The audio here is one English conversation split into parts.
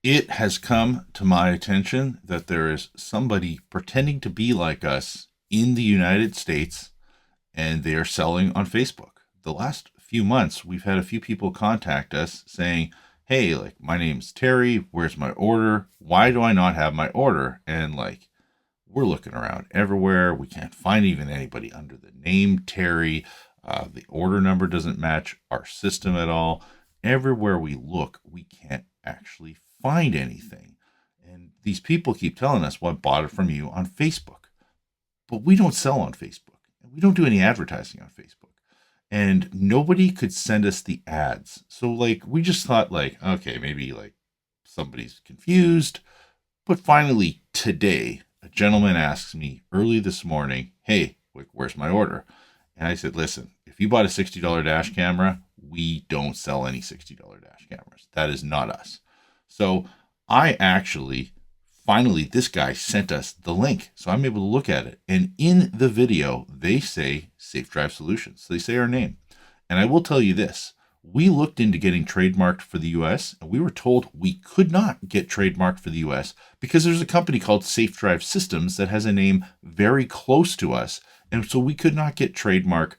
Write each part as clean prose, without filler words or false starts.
It has come to my attention that there is somebody pretending to be like us in the United States and they are selling on Facebook. The last few months, we've had a few people contact us saying, hey, like, my name's Terry. Where's my order? Why do I not have my order? And like, we're looking around everywhere. We can't find even anybody under the name Terry. The order number doesn't match our system at all. Everywhere we look, we can't actually find anything. And these people keep telling us, well, I bought it from you on Facebook. But we don't sell on Facebook. We don't do any advertising on Facebook. And nobody could send us the ads. So like we just thought like, okay, maybe like somebody's confused. But finally today, a gentleman asks me early this morning, hey, where's my order? And I said, listen, if you bought a $60 dash camera, we don't sell any $60 dash cameras. That is not us. So I actually, finally, this guy sent us the link. So I'm able to look at it. And in the video, they say Safe Drive Solutions. So they say our name. And I will tell you this. We looked into getting trademarked for the US, and we were told we could not get trademarked for the US because there's a company called Safe Drive Systems that has a name very close to us. And so we could not get trademark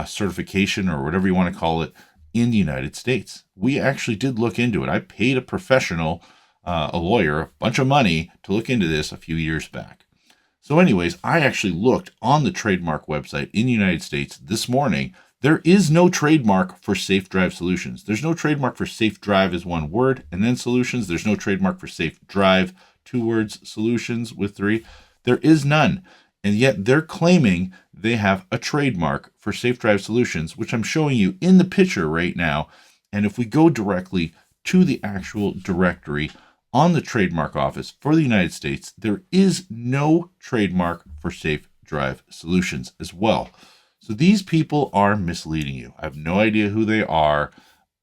certification or whatever you want to call it in the United States. We actually did look into it. I paid a professional, a lawyer, a bunch of money to look into this a few years back. So anyways, I actually looked on the trademark website in the United States this morning. There is no trademark for Safe Drive Solutions. There's no trademark for Safe Drive as one word and then solutions. There's no trademark for Safe Drive, 2 words, solutions with 3. There is none. And yet they're claiming they have a trademark for Safe Drive Solutions, which I'm showing you in the picture right now. And if we go directly to the actual directory on the trademark office for the United States, there is no trademark for Safe Drive Solutions as well. So these people are misleading you. I have no idea who they are,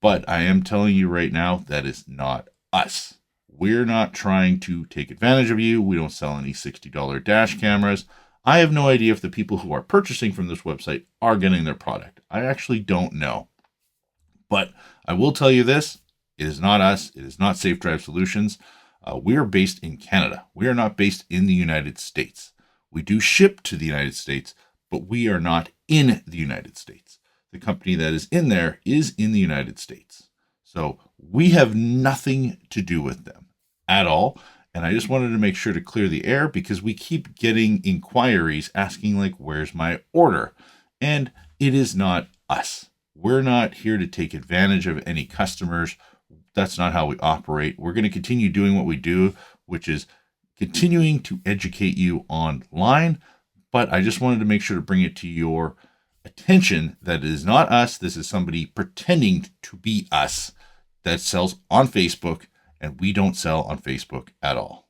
but I am telling you right now that is not us. We're not trying to take advantage of you. We don't sell any $60 dash cameras. I have no idea if the people who are purchasing from this website are getting their product. I actually don't know. But I will tell you this, it is not us. It is not Safe Drive Solutions. We are based in Canada. We are not based in the United States. We do ship to the United States, but we are not in the United States. The company that is in there is in the United States. So we have nothing to do with them at all. And I just wanted to make sure to clear the air because we keep getting inquiries asking like, where's my order? And it is not us. We're not here to take advantage of any customers. That's not how we operate. We're going to continue doing what we do, which is continuing to educate you online. But I just wanted to make sure to bring it to your attention that it is not us. This is somebody pretending to be us that sells on Facebook, and we don't sell on Facebook at all.